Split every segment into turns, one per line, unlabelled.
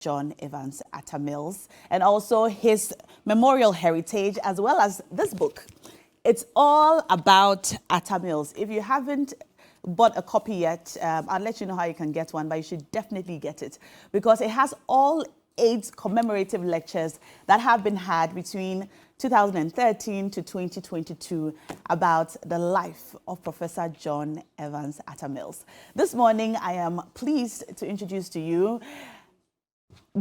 John Evans Atta Mills, and also his memorial heritage, as well as this book. It's all about Atta Mills. If you haven't bought a copy yet, I'll let you know how you can get one, but you should definitely get it because it has all 8 commemorative lectures that have been had between 2013 to 2022 about the life of Professor John Evans Atta Mills. This morning, I am pleased to introduce to you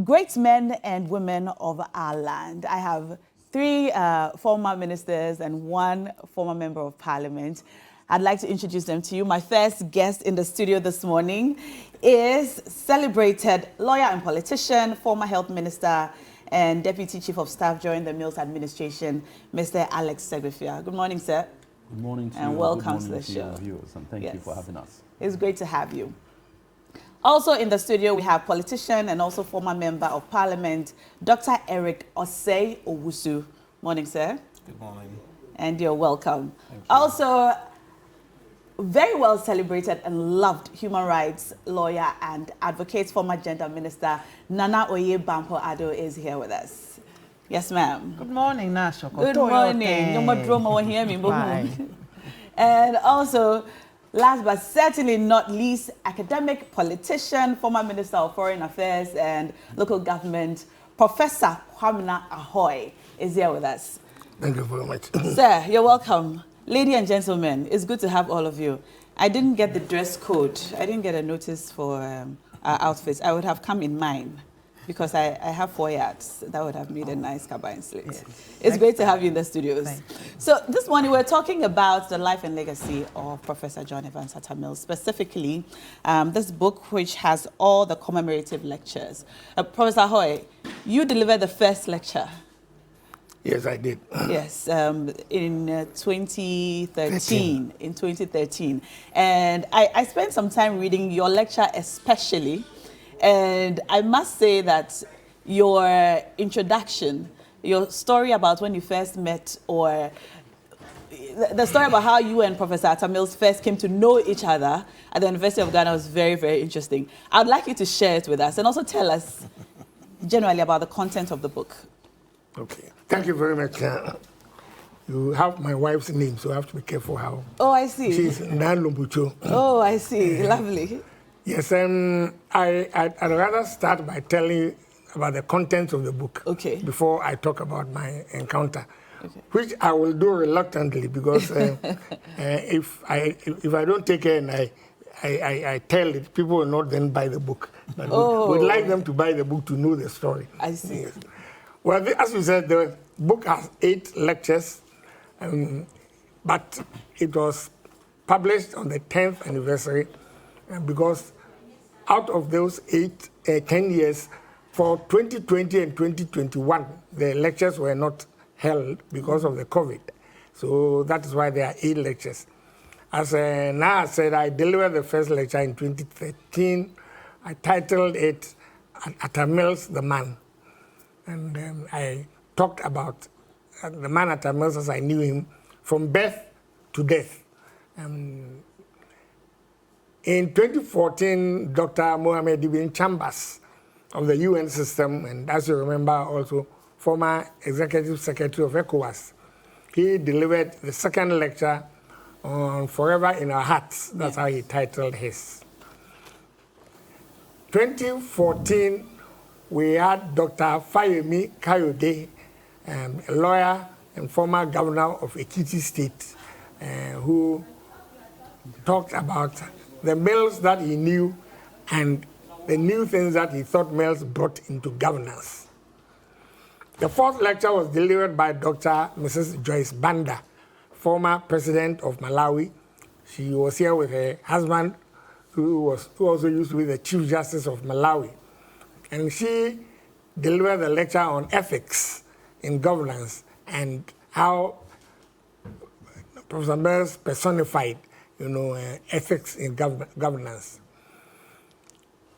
great men and women of our land. I have 3 former ministers and 1 former member of parliament. I'd like to introduce them to you. My first guest in the studio this morning is celebrated lawyer and politician, former health minister and deputy chief of staff during the Mills administration, Mr. Alex Segrefia. Good morning, sir.
Good morning to you.
And welcome to the
show.
Your
viewers, and thank you for having us.
It's great to have you. Also in the studio, we have politician and also former member of parliament, Dr. Eric Osei Owusu. Morning, sir.
Good morning.
And you're welcome.
Thank you.
Also, very well celebrated and loved human rights lawyer and advocate, former gender minister, Nana Oye Bampo Ado is here with us. Yes, ma'am.
Good morning, Nasho.
Good morning. No more drama when hear me.
Bye.
And also, last but certainly not least, academic, politician, former Minister of Foreign Affairs and Local Government, Professor Kwamina Ahoy is here with us.
Thank you very much.
Sir, you're welcome. Ladies and gentlemen, it's good to have all of you. I didn't get the dress code. I didn't get a notice for our outfits. I would have come in mine because I have 4 yards. That would have made a nice cabine slate.
Yes.
It's great to have you in the studios. So this morning we're talking about the life and legacy of Professor John Evans Atta Mills, specifically this book which has all the commemorative lectures. Professor Hoy, you delivered the first lecture.
Yes, I did.
Yes, in 2013. In 2013. And I spent some time reading your lecture especially. And I must say that your introduction, your story about when you first met, or the story about how you and Professor Atta Mills first came to know each other at the University of Ghana was very, very interesting. I'd like you to share it with us and also tell us generally about the content of the book.
Okay. Thank you very much. You have my wife's name, so I have to be careful how.
Oh, I see.
She's Nan Lumbucho.
Oh, I see. Lovely.
Yes, I'd rather start by telling you about the contents of the book.
Okay.
Before I talk about my encounter, which I will do reluctantly because if I don't take care and I tell it, people will not then buy the book. But we'd like them to buy the book to know the story.
I see.
Yes. Well, as you said, the book has 8 lectures, but it was published on the 10th anniversary because out of those 10 years, for 2020 and 2021, the lectures were not held because of the COVID. So that is why there are 8 lectures. As Naa said, I delivered the first lecture in 2013. I titled it Atta Mills, the Man. And I talked about the man Atta Mills as I knew him from birth to death. In 2014, Dr. Mohamed Ibn Chambers of the UN system, and as you remember also, former executive secretary of ECOWAS, he delivered the second lecture on Forever in Our Hearts. That's how he titled his. 2014, we had Dr. Fayemi Kayode, a lawyer and former governor of Ekiti State, who talked about the Mills that he knew and the new things that he thought Mills brought into governance. The 4th lecture was delivered by Dr. Mrs. Joyce Banda, former president of Malawi. She was here with her husband, who also used to be the Chief Justice of Malawi. And she delivered the lecture on ethics in governance and how Professor Mills personified, ethics in governance.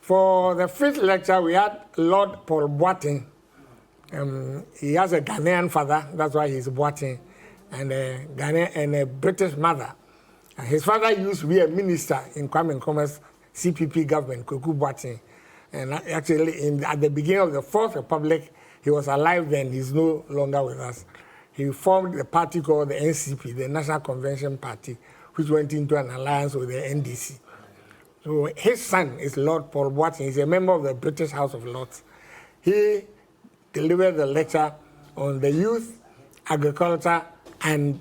For the 5th lecture, we had Lord Paul Boateng. He has a Ghanaian father, that's why he's Boateng, and a British mother. And his father used to be a minister in Kwame Nkrumah's CPP government, Kweku Boateng. And actually, at the beginning of the Fourth Republic, he was alive then. He's no longer with us. He formed a party called the NCP, the National Convention Party, which went into an alliance with the NDC. So his son is Lord Paul Watson. He's a member of the British House of Lords. He delivered the lecture on the youth, agriculture, and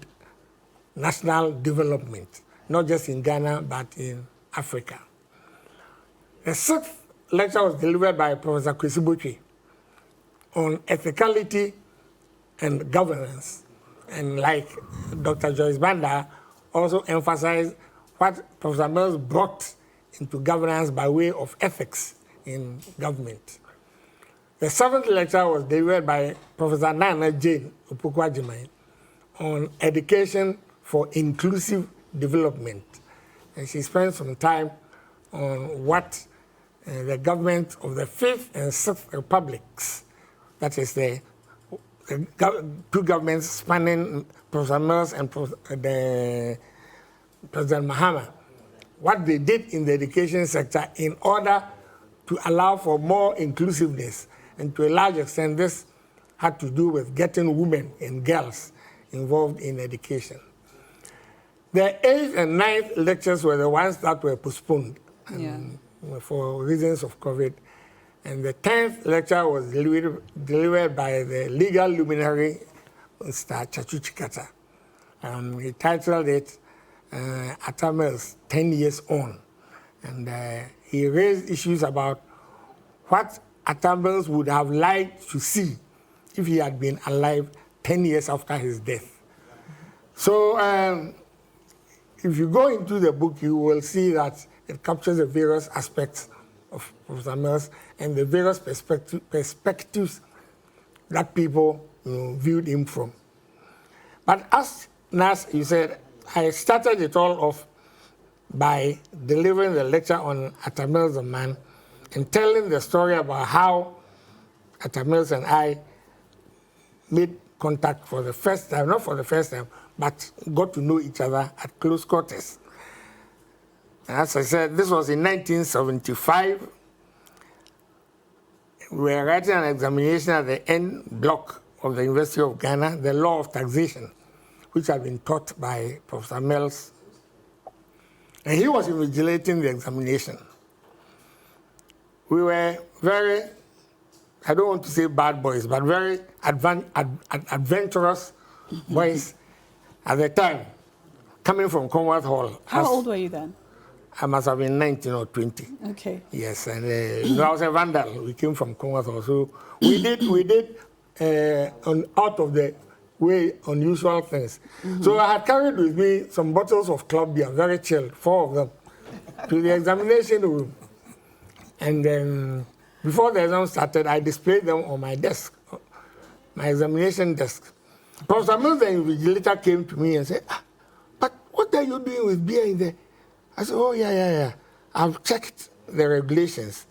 national development, not just in Ghana, but in Africa. The sixth lecture was delivered by Professor Kwesi Botwe on ethicality and governance. And like Dr. Joyce Banda also emphasized what Professor Mills brought into governance by way of ethics in government. The seventh lecture was delivered by Professor Nana Jane Opukwa-Jimai on education for inclusive development. And she spent some time on what the government of the Fifth and Sixth Republics, that is the two governments spanning Professor Mills and President Mahama, what they did in the education sector in order to allow for more inclusiveness. And to a large extent, this had to do with getting women and girls involved in education. The 8th and 9th lectures were the ones that were postponed for reasons of COVID. And the 10th lecture was delivered by the legal luminary, Mr. Chachu Chikata. He titled it Atta Mills, 10 Years On. And he raised issues about what Atta Mills would have liked to see if he had been alive 10 years after his death. So if you go into the book, you will see that it captures the various aspects of Professor Mills and the various perspectives that people viewed him from. But as Nas, you said, I started it all off by delivering the lecture on Atta Mills the man and telling the story about how Atta Mills and I made contact for the first time, not for the first time, but got to know each other at close quarters. As I said, this was in 1975. We were writing an examination at the N block of the University of Ghana, the law of taxation, which had been taught by Professor Mills. And he was invigilating the examination. We were very, I don't want to say bad boys, but very adventurous boys at the time, coming from Commonwealth Hall.
How old were you then?
I must have been 19 or 20. Okay. Yes, and I was a vandal. We came from Commonwealth Hall. So we did out of the way unusual things. Mm-hmm. So I had carried with me some bottles of club beer, very chilled, 4 of them, to the examination room. And then before the exam started, I displayed them on my desk, my examination desk. Professor Mills, the invigilator, came to me and said, but what are you doing with beer in there? I said, oh, yeah. I've checked the regulations.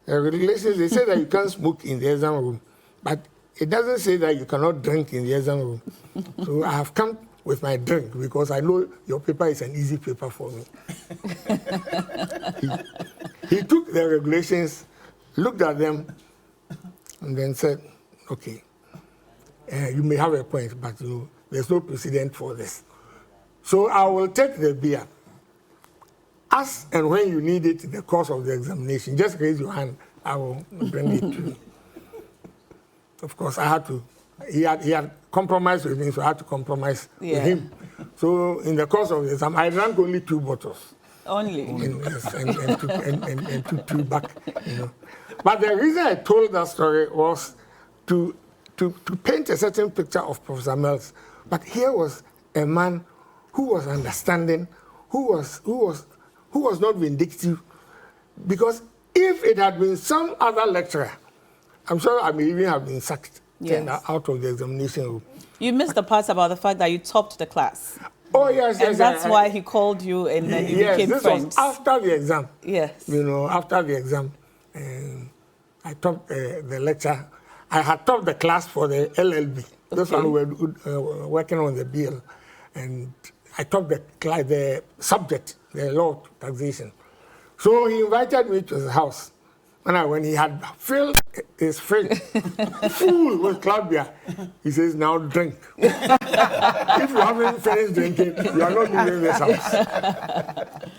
The regulations, they say that you can't smoke in the exam room, but it doesn't say that you cannot drink in the exam room. So I have come with my drink because I know your paper is an easy paper for me. He took the regulations, looked at them, and then said, okay, you may have a point, but there's no precedent for this. So I will take the beer. As and when you need it in the course of the examination, just raise your hand, I will bring it to you. Of course, I had to, he had compromised with me, so I had to compromise with him. So in the course of the exam, I drank only 2 bottles. Only? And took 2 back, But the reason I told that story was to paint a certain picture of Professor Mills. But here was a man who was understanding, who was not vindictive, because if it had been some other lecturer, I'm sure I may even have been sacked out of the examination room.
You missed the part about the fact that you topped the class.
Oh, yes.
And that's why he called you and then you became friends.
Yes, this was after the exam.
Yes.
After the exam, I topped the lecture. I had topped the class for the LLB. This one we were working on the bill. And I topped the subject, the law of taxation. So he invited me to his house. When he had filled his fridge full with cloud beer, he says, now drink. If you haven't finished drinking, you are not leaving this house.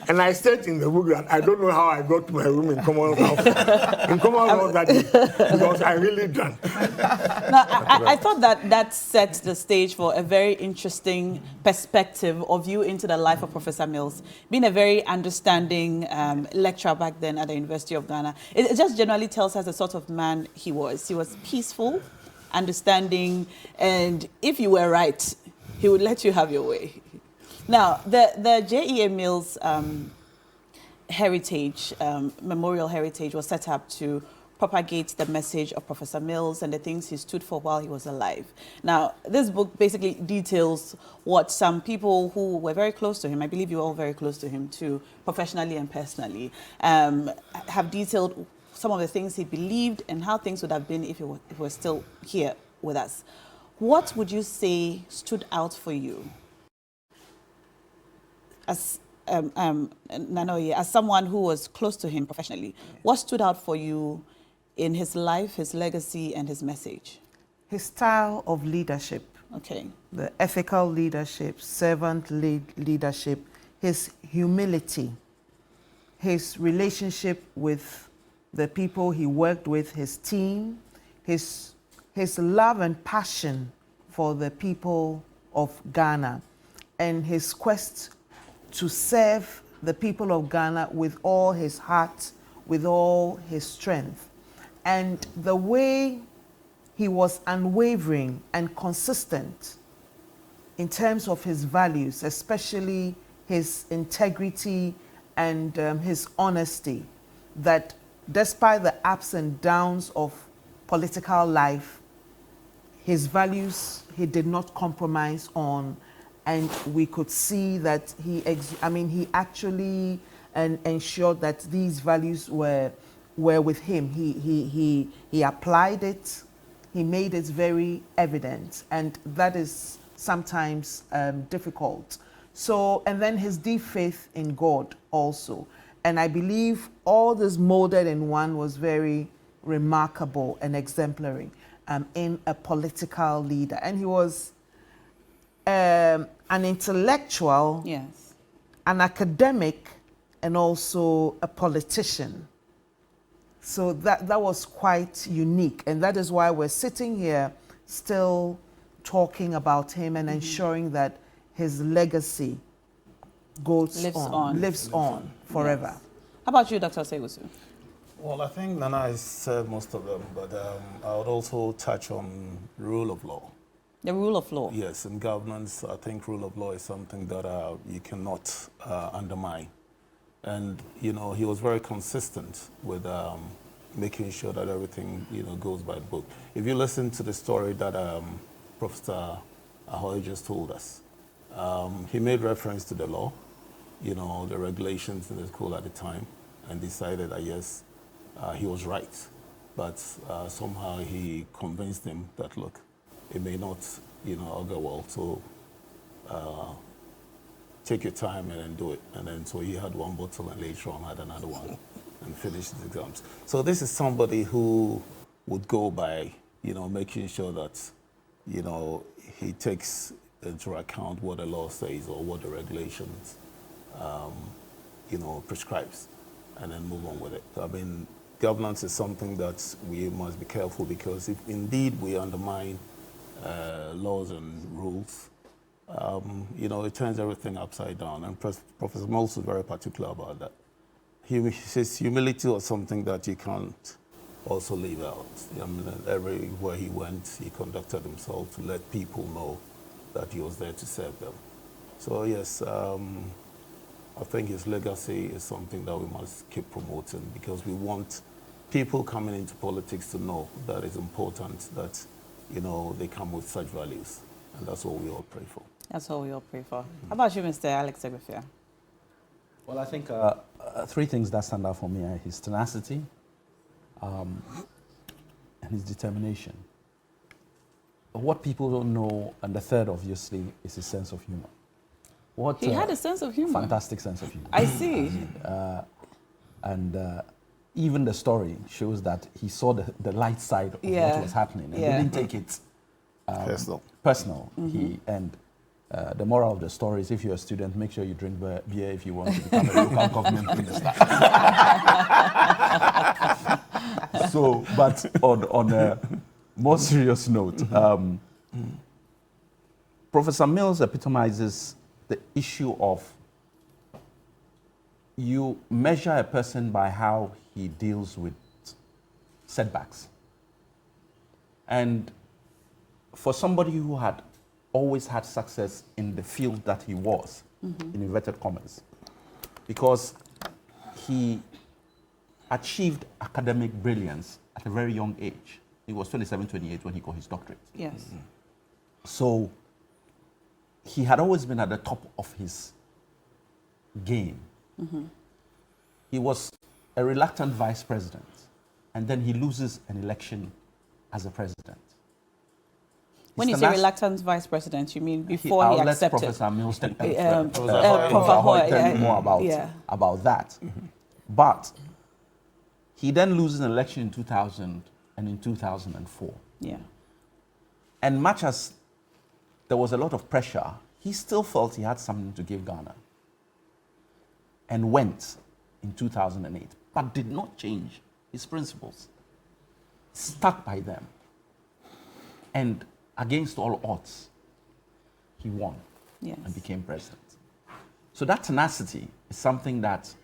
And I said in the book that I don't know how I got to my room in Commonwealth that day, because I really drank.
Now, I thought that sets the stage for a very interesting perspective of you into the life of Professor Mills. Being a very understanding lecturer back then at the University of Ghana, it just generally tells us the sort of man he was. He was peaceful, understanding, and if you were right, he would let you have your way. Now, the J.E.A. Mills heritage, memorial heritage, was set up to propagate the message of Professor Mills and the things he stood for while he was alive. Now, this book basically details what some people who were very close to him, I believe you were all very close to him too, professionally and personally, have detailed some of the things he believed and how things would have been if he were still here with us. What would you say stood out for you as Nanoye, as someone who was close to him professionally? What stood out for you in his life, his legacy, and his message?
His style of leadership.
Okay.
The ethical leadership, servant leadership, his humility, his relationship with the people he worked with, his team, his love and passion for the people of Ghana, and his quest to serve the people of Ghana with all his heart, with all his strength. And the way he was unwavering and consistent in terms of his values, especially his integrity and his honesty, that despite the ups and downs of political life, his values he did not compromise on, and we could see that he actually ensured that these values were with him. He applied it, he made it very evident, and that is sometimes difficult. So, and then his deep faith in God also. And I believe all this molded in one was very remarkable and exemplary in a political leader. And he was an intellectual,
yes,
an academic, and also a politician. So that was quite unique. And that is why we're sitting here still talking about him and ensuring that his legacy lives on forever.
Yes. How about you, Dr. Segusu?
Well, I think Nana has said most of them, but I would also touch on rule of law.
The rule of law.
Yes, in governance, I think rule of law is something that you cannot undermine. And, you know, he was very consistent with making sure that everything, you know, goes by the book. If you listen to the story that Professor Ahoy just told us, he made reference to the law, you know, the regulations in the school at the time, and decided that, yes, he was right. But somehow he convinced him that, look, it may not, you know, augur well, so take your time and then do it. And then so he had one bottle and later on had another one and finished his exams. So this is somebody who would go by, you know, making sure that, you know, he takes into account what the law says or what the regulations, you know, prescribes, and then move on with it. I mean, governance is something that we must be careful, because if indeed we undermine laws and rules, you know, it turns everything upside down. And Professor Mills is very particular about that. His humility was something that you can't also leave out. I mean, everywhere he went, he conducted himself to let people know that he was there to serve them. So yes, I think his legacy is something that we must keep promoting, because we want people coming into politics to know that it's important that, you know, they come with such values. And that's what we all pray for.
That's what we all pray for. How about you, Mr. Alex Egbefia?
Well, I think three things that stand out for me are his tenacity and his determination. What people don't know, and the third, obviously, is his sense of humor.
He had a sense of humor.
Fantastic sense of humor.
I see.
even the story shows that he saw the light side of what was happening and didn't take it personal. And the moral of the story is, if you're a student, make sure you drink beer if you want to become a local government minister. So, but on a more serious note, Professor Mills epitomizes the issue of you measure a person by how he deals with setbacks. And for somebody who had always had success in the field that he was, in inverted commas, because he achieved academic brilliance at a very young age. He was 27, 28 when he got his doctorate.
Yes.
So he had always been at the top of his game. He was a reluctant vice president, and then he loses an election as a president.
When you say reluctant vice president, you mean before he accepted?
Professor Mills tell
Professor
more about that. But he then loses an election in 2000 and in 2004.
Yeah.
And much as there was a lot of pressure, he still felt he had something to give Ghana. And went in 2008, but did not change his principles. Stuck by them. And against all odds, he won and became president. So that tenacity is something that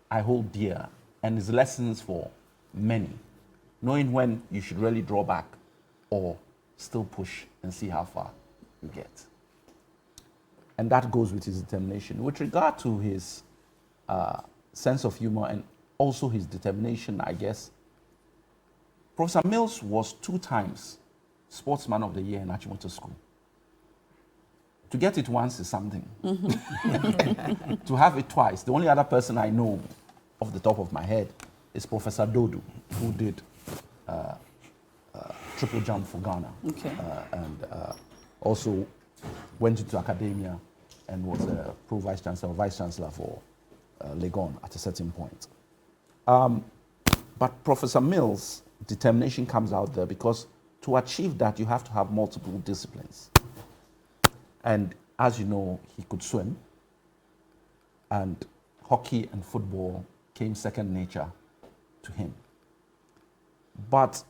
I hold dear and is lessons for many, knowing when you should really draw back or still push and see how far you get. And that goes with his determination. With regard to his sense of humor and also his determination, I guess, Professor Mills was 2 times Sportsman of the Year in Achimota School. To get it once is something. To have it twice, the only other person I know off the top of my head is Professor Dodu, who did triple jump for Ghana. And also went into academia and was a pro-vice chancellor, vice chancellor for Legon at a certain point. But Professor Mills' determination comes out there because to achieve that, you have to have multiple disciplines. And as you know, he could swim, and hockey and football came second nature to him. But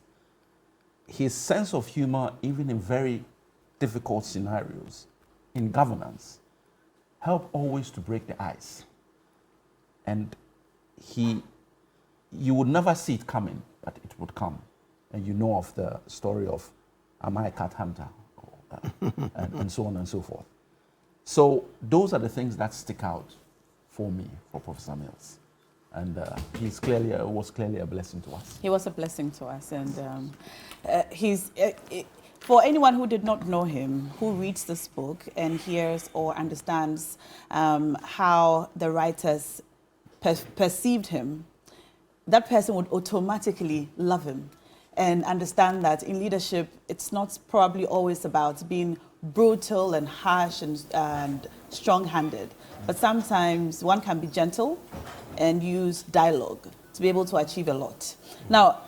his sense of humor, even in very difficult scenarios, in governance, helped always to break the ice. And you would never see it coming, but it would come. And you know of the story of Am I a Cat Hunter? And so on and so forth. So those are the things that stick out for me, for Professor Mills. And was clearly a blessing to us. He was a blessing to us.
And for anyone who did not know him, who reads this book and hears or understands how the writers perceived him, that person would automatically love him and understand that in leadership, it's not probably always about being brutal and harsh and strong-handed, but sometimes one can be gentle and use dialogue to be able to achieve a lot. Now,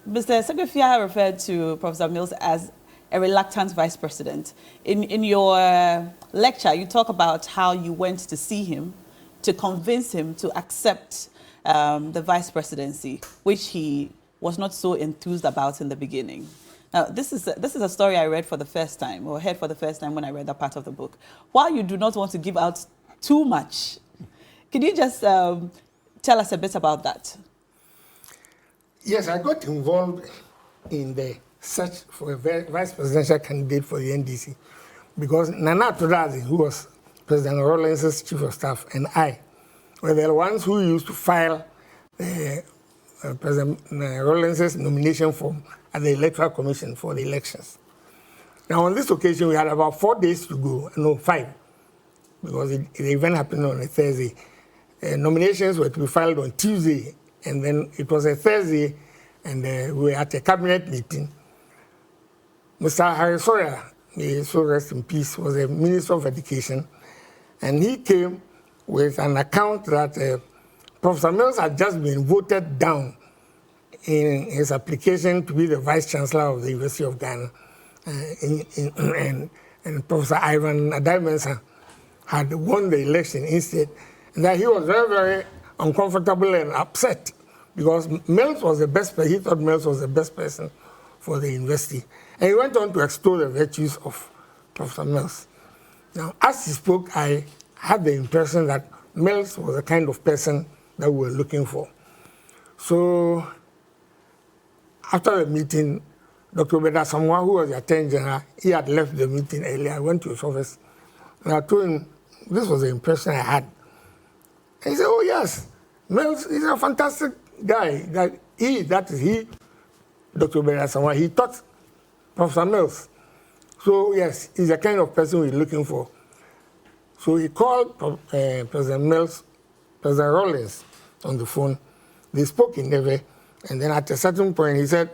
Mr. Secretary referred to Professor Mills as a reluctant vice president. In your lecture, you talk about how you went to see him to convince him to accept the vice presidency, which he was not so enthused about in the beginning. Now, this is a story I read for the first time, or heard for the first time when I read that part of the book. While you do not want to give out too much, can you just tell us a bit about that?
Yes, I got involved in the search for a vice presidential candidate for the NDC because Nana Todazi, who was President Rawlins's chief of staff, and I were the ones who used to file President Rawlins's nomination form at the Electoral Commission for the elections. Now, on this occasion, we had about 4 days to go, no, 5, because the event happened on a Thursday. Nominations were to be filed on Tuesday, and then it was a Thursday, and we were at a cabinet meeting. Mr. Harry Sawyer, may he so rest in peace, was the Minister of Education, and he came with an account that Professor Mills had just been voted down in his application to be the Vice Chancellor of the University of Ghana, and Professor Ivan Adai-Mensah had won the election instead, and that he was very, very uncomfortable and upset because Mills was the best person. He thought Mills was the best person for the university. And he went on to extol the virtues of Professor Mills. Now, as he spoke, I had the impression that Mills was the kind of person that we were looking for. So, after the meeting, Dr. Beda Samoa, who was the Attorney General, he had left the meeting earlier. I went to his office, and I told him this was the impression I had. And he said, oh yes, Mills is a fantastic guy. That is he, Dr. Beda Samoa, he taught Professor Mills. So yes, he's the kind of person we're looking for. So he called President Mills, President Rawlings on the phone. They spoke in Neve, and then at a certain point he said,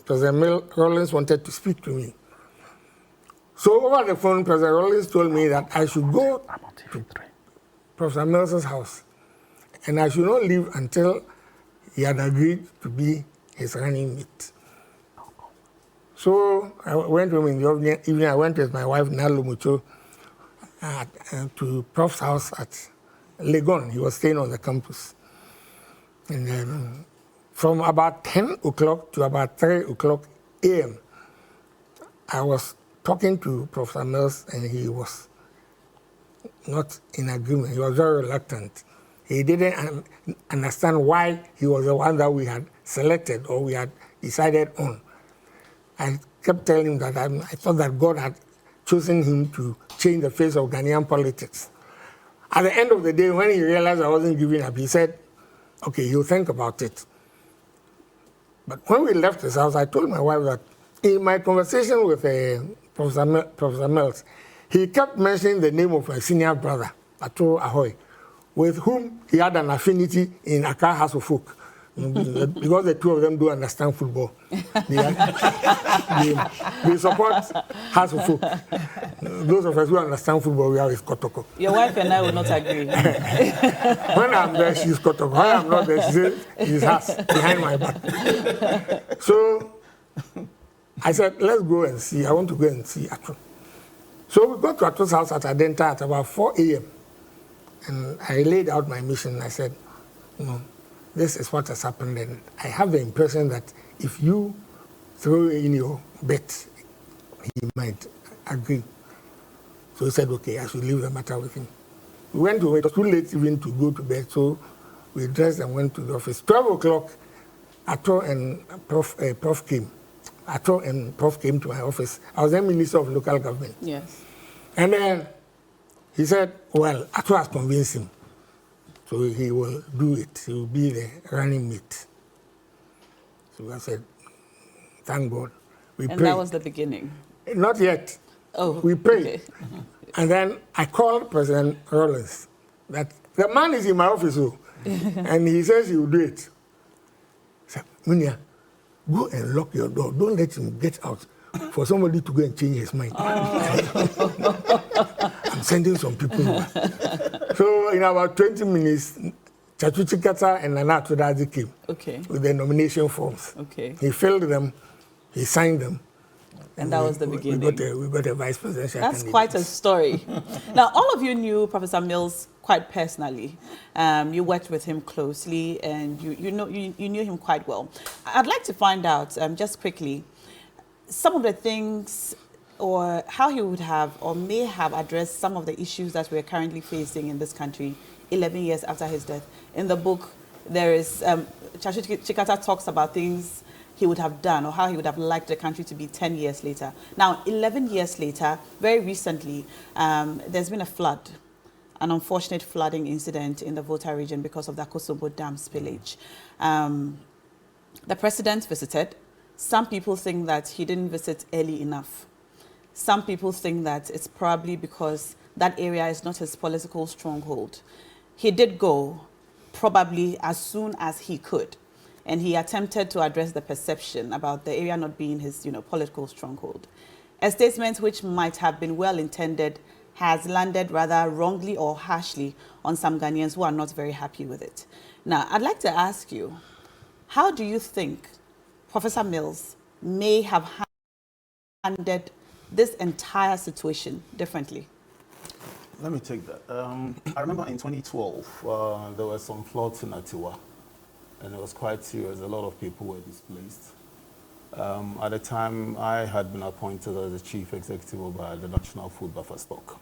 President Rawlings wanted to speak to me. So over the phone, President Rawlings told me that I should go to Professor Mills' house, and I should not leave until he had agreed to be his running mate. So I went home in the evening. I went with my wife, Nalo Mucho, to Prof's house at Legon. He was staying on the campus. And then from about 10 o'clock to about 3 o'clock a.m., I was talking to Professor Mills, and he was not in agreement. He was very reluctant. He didn't understand why he was the one that we had selected or we had decided on. I kept telling him that I thought that God had chosen him to change the face of Ghanaian politics. At the end of the day, when he realized I wasn't giving up, he said, okay, he'll think about it. But when we left his house, I told my wife that in my conversation with Professor Mills, he kept mentioning the name of my senior brother, Ato Ahoy, with whom he had an affinity in Accra House of Folk. Because the two of them do understand football. They support House of Folk. Those of us who understand football, we are with Kotoko.
Your wife and I will not agree.
When I'm there, she's Kotoko. When I'm not there, she says she's House, behind my back. So I said, let's go and see. I want to go and see Ato. So we got to Ato's house at Adenta at about 4 a.m. And I laid out my mission. I said, this is what has happened, and I have the impression that if you throw in your bet, he might agree. So he said, okay, I should leave the matter with him. We went to, it was too late even to go to bed, so we dressed and went to the office. 12 o'clock, Ato and Prof came. Ato and Prof came to my office. I was then Minister of Local Government.
Yes.
And then he said, well, Ato has convinced him. So he will do it. He will be the running mate. So I said, thank God. We prayed.
And that was the beginning?
Not yet.
Oh,
we prayed.
Okay.
And then I called President Rawlings. That the man is in my office, and he says he will do it. I said, Munia, go and lock your door. Don't let him get out for somebody to go and change his mind. Oh. I'm sending some people over. So in about 20 minutes, Chachu Chikata and Nana Atudazi came with the nomination forms.
Okay.
He filled them, he signed them.
And that was the beginning.
We got a vice presidential
That's
candidate.
quite a story. Now, all of you knew Professor Mills quite personally. You worked with him closely, and you knew him quite well. I'd like to find out, just quickly, some of the things or how he would have or may have addressed some of the issues that we're currently facing in this country 11 years after his death. In the book, there is, Chachu Chikata talks about things he would have done or how he would have liked the country to be 10 years later. Now, 11 years later, very recently, there's been a flood, an unfortunate flooding incident in the Volta region because of the Akosombo Dam spillage. The president visited. Some people think that he didn't visit early enough. Some people think that it's probably because that area is not his political stronghold. He did go probably as soon as he could, and he attempted to address the perception about the area not being his, political stronghold. A statement which might have been well-intended has landed rather wrongly or harshly on some Ghanaians who are not very happy with it. Now, I'd like to ask you, how do you think Professor Mills may have handled this entire situation differently?
Let me take that. I remember in 2012, there were some floods in Atiwa, and it was quite serious. A lot of people were displaced. At the time, I had been appointed as the chief executive by the National Food Buffer Stock.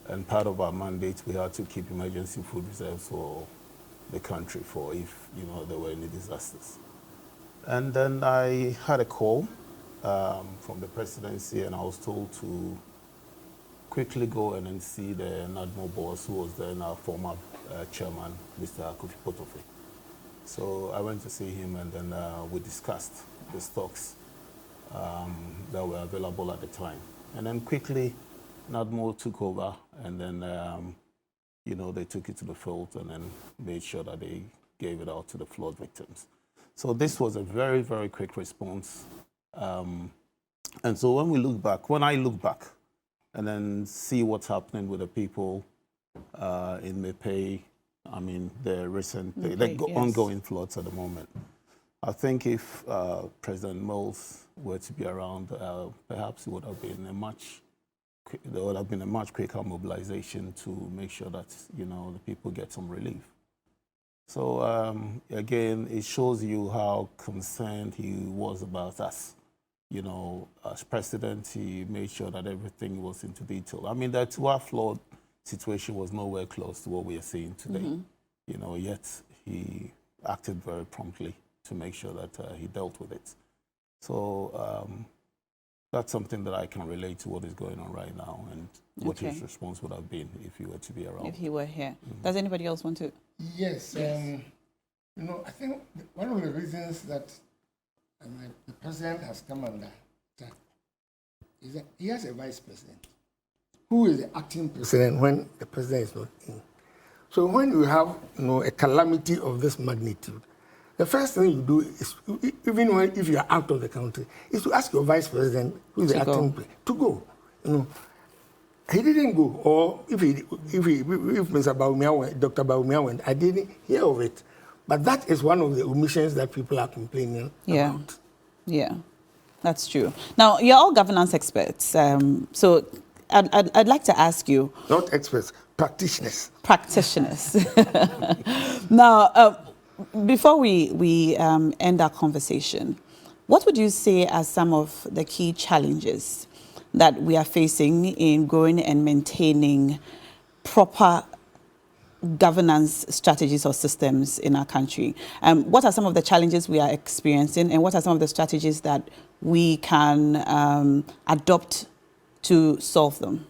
And part of our mandate, we had to keep emergency food reserves for the country for if, there were any disasters. And then I had a call from the presidency, and I was told to quickly go and then see the NADMO boss, who was then our former chairman, Mr. Kofi Potofe. So I went to see him, and then we discussed the stocks that were available at the time. And then quickly, NADMO took over, and then, they took it to the field and then made sure that they gave it out to the flood victims. So this was a very, very quick response. And so when I look back and then see what's happening with the people in Mepe, the recent, ongoing floods at the moment, I think if President Mills were to be around, perhaps it would have been there would have been a much quicker mobilization to make sure that, the people get some relief. So again, it shows you how concerned he was about us. As president, he made sure that everything was into detail. The Atiwa flood situation was nowhere close to what we are seeing today. Yet he acted very promptly to make sure that he dealt with it. So that's something that I can relate to what is going on right now and what his response would have been if he were to be around.
If he were here. Does anybody else want to?
Yes. I think one of the reasons that the president has come under attack is that he has a vice president who is the acting president when the president is not in. So when you have a calamity of this magnitude, the first thing you do is, even if you are out of the country, is to ask your vice president, who is the acting president, to go. He didn't go, or if Mr. Bawumia went, Dr. Bawumia went, I didn't hear of it. But that is one of the omissions that people are complaining about.
Yeah, that's true. Now, you're all governance experts, so I'd like to ask you.
Not experts, practitioners.
Practitioners. Now, before we end our conversation, what would you say are some of the key challenges that we are facing in growing and maintaining proper governance strategies or systems in our country? What are some of the challenges we are experiencing, and what are some of the strategies that we can adopt to solve them?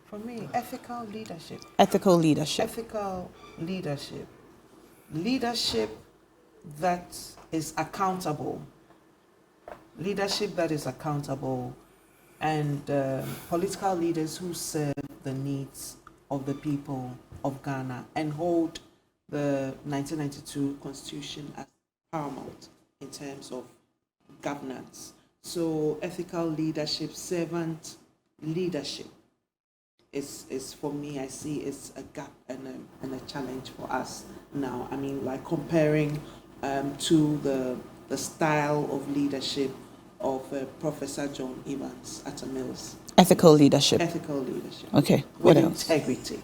For me, ethical leadership.
Ethical leadership.
Ethical leadership. Leadership that is accountable. Leadership that is accountable, and political leaders who serve the needs of the people of Ghana and hold the 1992 Constitution as paramount in terms of governance. So ethical leadership, servant leadership is for me, I see it's a gap and a challenge for us now. Like comparing to the style of leadership of Professor John Evans at Mills.
Ethical leadership.
Ethical leadership.
Okay. What
with
else?
Integrity.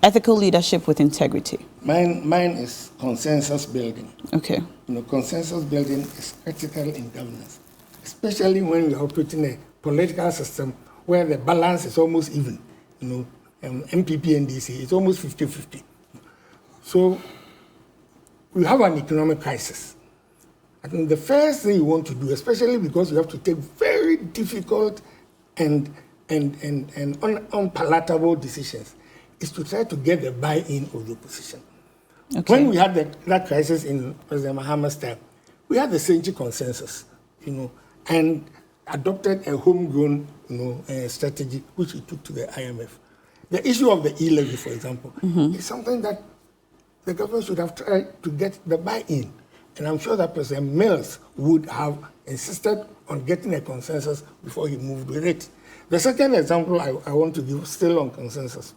Ethical leadership with integrity.
Mine is consensus building.
Okay.
Consensus building is critical in governance, especially when we are operating a political system where the balance is almost even. MPP and DC, it's almost 50-50. So we have an economic crisis. I think the first thing you want to do, especially because you have to take very difficult and unpalatable decisions, is to try to get the buy-in of the opposition. Okay. When we had that crisis in President Mahama's time, we had the Senchi consensus, and adopted a homegrown, strategy which we took to the IMF. The issue of the e-levy, for example, is something that the government should have tried to get the buy-in. And I'm sure that President Mills would have insisted on getting a consensus before he moved with it. The second example I want to give, still on consensus,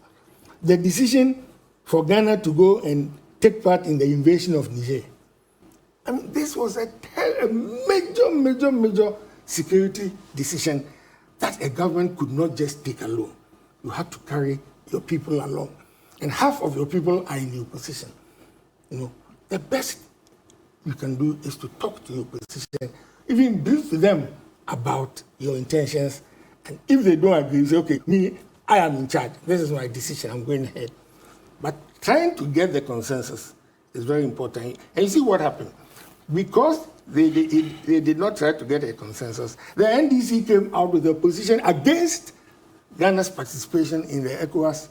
the decision for Ghana to go and take part in the invasion of Niger this was a major security decision that a government could not just take alone. You had to carry your people along. And half of your people are in the opposition. You know, the best you can do is to talk to your opposition, even brief to them about your intentions. And if they don't agree, you say, okay, me, I am in charge. This is my decision. I'm going ahead. But trying to get the consensus is very important. And you see what happened. Because they did not try to get a consensus, the NDC came out with a position against Ghana's participation in the ECOWAS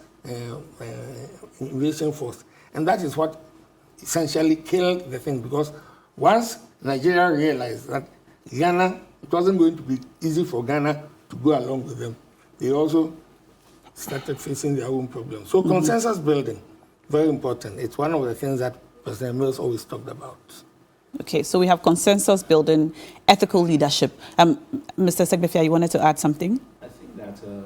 invasion force. And that is what essentially killed the thing, because once Nigeria realized that Ghana, it wasn't going to be easy for Ghana to go along with them, they also started facing their own problems. So consensus building, very important. It's one of the things that President Mills always talked about.
Okay, so we have consensus building, ethical leadership. Mr. Segbefia, you wanted to add something?
I think that the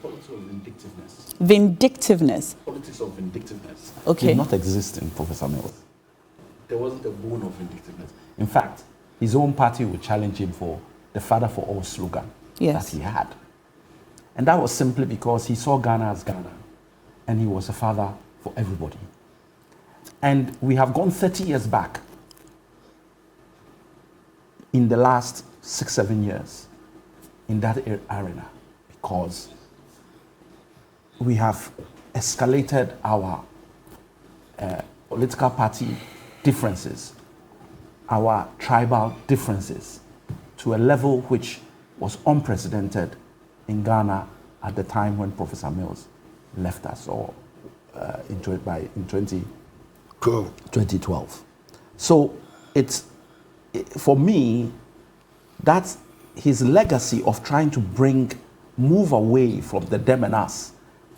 politics of vindictiveness.
Vindictiveness.
Politics of vindictiveness.
Okay.
Did not exist in Professor Mills. There wasn't a bone of vindictiveness. In fact, his own party would challenge him for the Father for All slogan that he had. And that was simply because he saw Ghana as Ghana, and he was a father for everybody. And we have gone 30 years back in the last 6-7 years in that arena, because we have escalated our political party differences, our tribal differences, to a level which was unprecedented in Ghana at the time when Professor Mills left us, or in 2012. So for me, that's his legacy of trying to move away from the them and us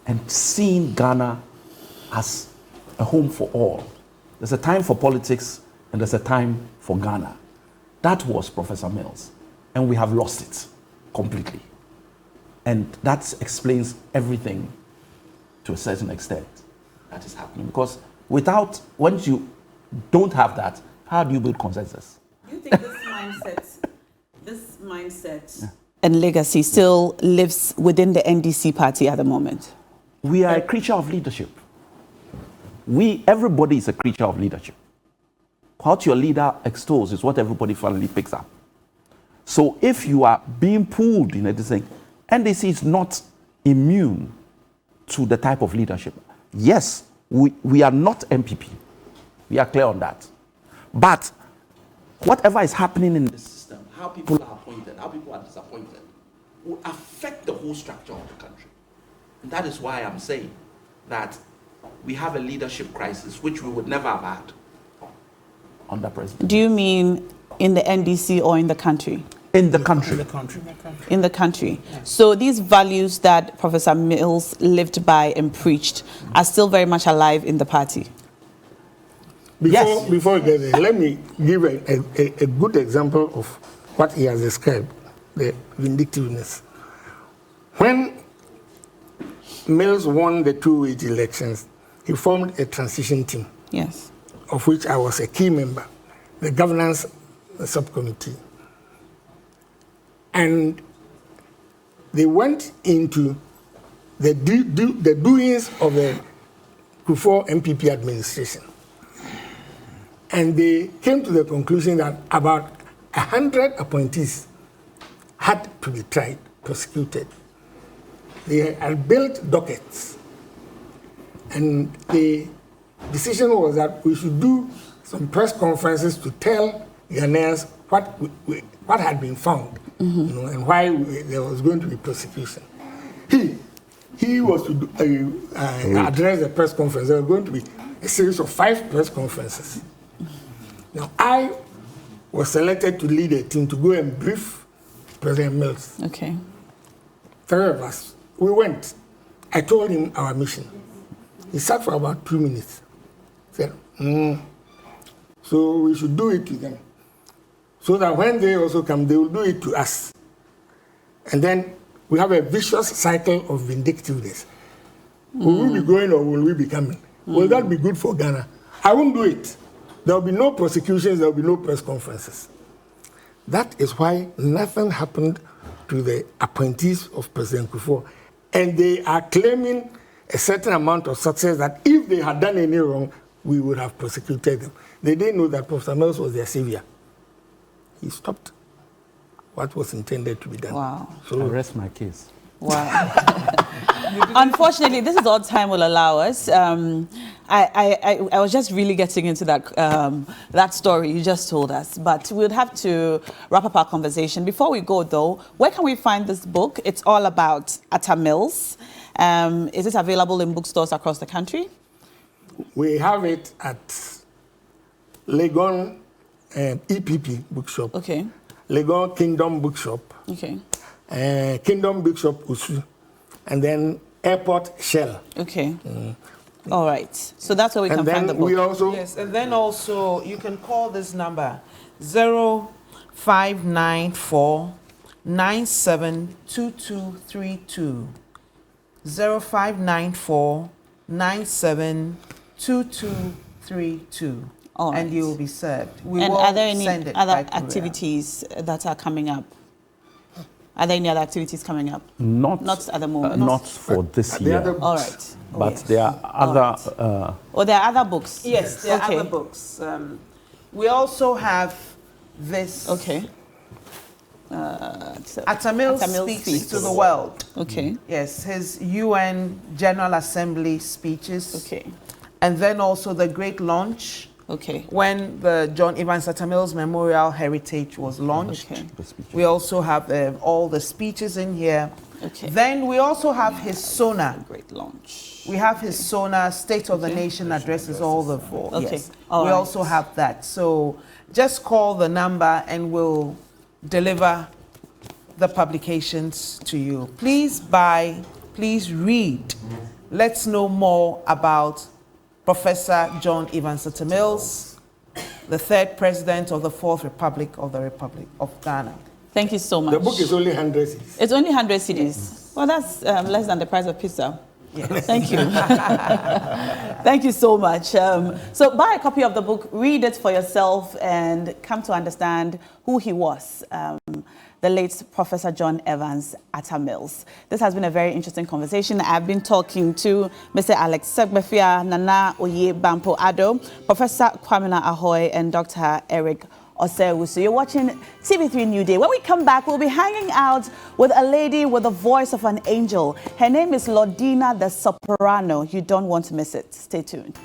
and seeing Ghana as a home for all. There's a time for politics and there's a time for Ghana. That was Professor Mills, and we have lost it completely. And that explains everything to a certain extent that is happening. Because once you don't have that, how do you build consensus?
Do you think this mindset and legacy still lives within the NDC party at the moment?
We are a creature of leadership. Everybody is a creature of leadership. What your leader extols is what everybody finally picks up. So if you are being pulled in this thing, NDC is not immune to the type of leadership. Yes, we are not MPP. We are clear on that. But whatever is happening in the system, how people are appointed, how people are disappointed, will affect the whole structure of the country. And that is why I'm saying that we have a leadership crisis, which we would never have had under President.
Do you mean in the NDC or in the country?
In the country.
In the country.
In the country. So these values that Professor Mills lived by and preached are still very much alive in the party?
Before we get there, let me give a good example of what he has described, the vindictiveness. When Mills won the 2008 elections, he formed a transition team.
Yes.
Of which I was a key member, the governance subcommittee. And they went into the doings of the Kufuor MPP administration. And they came to the conclusion that about 100 appointees had to be tried, prosecuted. They had built dockets. And the decision was that we should do some press conferences to tell Ghanaians what had been found, and why there was going to be prosecution. He was to address the press conference. There were going to be a series of 5 press conferences. Now, I was selected to lead a team to go and brief President Mills.
Okay.
3 of us. We went. I told him our mission. He sat for about 2 minutes. Said, so we should do it to them. So that when they also come, they will do it to us. And then we have a vicious cycle of vindictiveness. Will we be going or will we be coming? Will that be good for Ghana? I won't do it. There will be no prosecutions, there will be no press conferences. That is why nothing happened to the appointees of President Kufuor. And they are claiming a certain amount of success that if they had done any wrong, we would have prosecuted them. They didn't know that Professor Mills was their savior. He stopped what was intended to be done.
Wow.
I rest my case.
Wow. Unfortunately, this is all time will allow us. I was just really getting into that story you just told us, but we'll have to wrap up our conversation. Before we go, though, where can we find this book? It's all about Atta Mills. Is it available in bookstores across the country?
We have it at Legon EPP bookshop.
Okay.
Legon Kingdom bookshop.
Okay.
Kingdom bookshop Usu. And then Airport Shell.
Okay. All right. So that's where we can find the book.
We also
Yes, and then also you can call this number 0594 972232. 0594 972232.
All right.
And you will be served. We
And
will
are there any
send it
other
by courier.
activities that are coming up? Are there any other activities coming up?
Not
at the moment.
Not for this
the
year.
other
All right.
But
Yes.
there are other.
There are other books.
Yes, there
Okay.
are other books. We also have this.
Okay.
Atta Mills
Atta Mills
speaks to the world.
Okay.
Yes, his UN General Assembly speeches.
Okay.
And then also the great launch
Okay.
when the John Evans Atta Mills Memorial Heritage was launched.
Okay.
We also have all the speeches in here.
Okay.
Then we also have his Sona.
Great launch.
We have his Sona State of the Nation addresses, all the four.
Okay.
Yes.
All
we
right.
also have that. So just call the number and we'll deliver the publications to you. Please buy, please read. Let's know more about Professor John Evans Atta Mills, the third president of the Fourth Republic of the Republic of Ghana.
Thank you so much.
the book is only 100 cedis.
It's only 100 CDs. Well, that's less than the price of pizza. Thank you. Thank you so much. So buy a copy of the book, read it for yourself, and come to understand who he was, the late Professor John Evans Atta Mills. This has been a very interesting conversation. I've been talking to Mr. Alex Segbefia, Nana Oye Bampo Ado, Professor Kwamina Ahoy, and Dr. Eric Osewusu. You're watching TV3 New Day. When we come back, we'll be hanging out with a lady with the voice of an angel. Her name is Lordina the Soprano. You don't want to miss it. Stay tuned.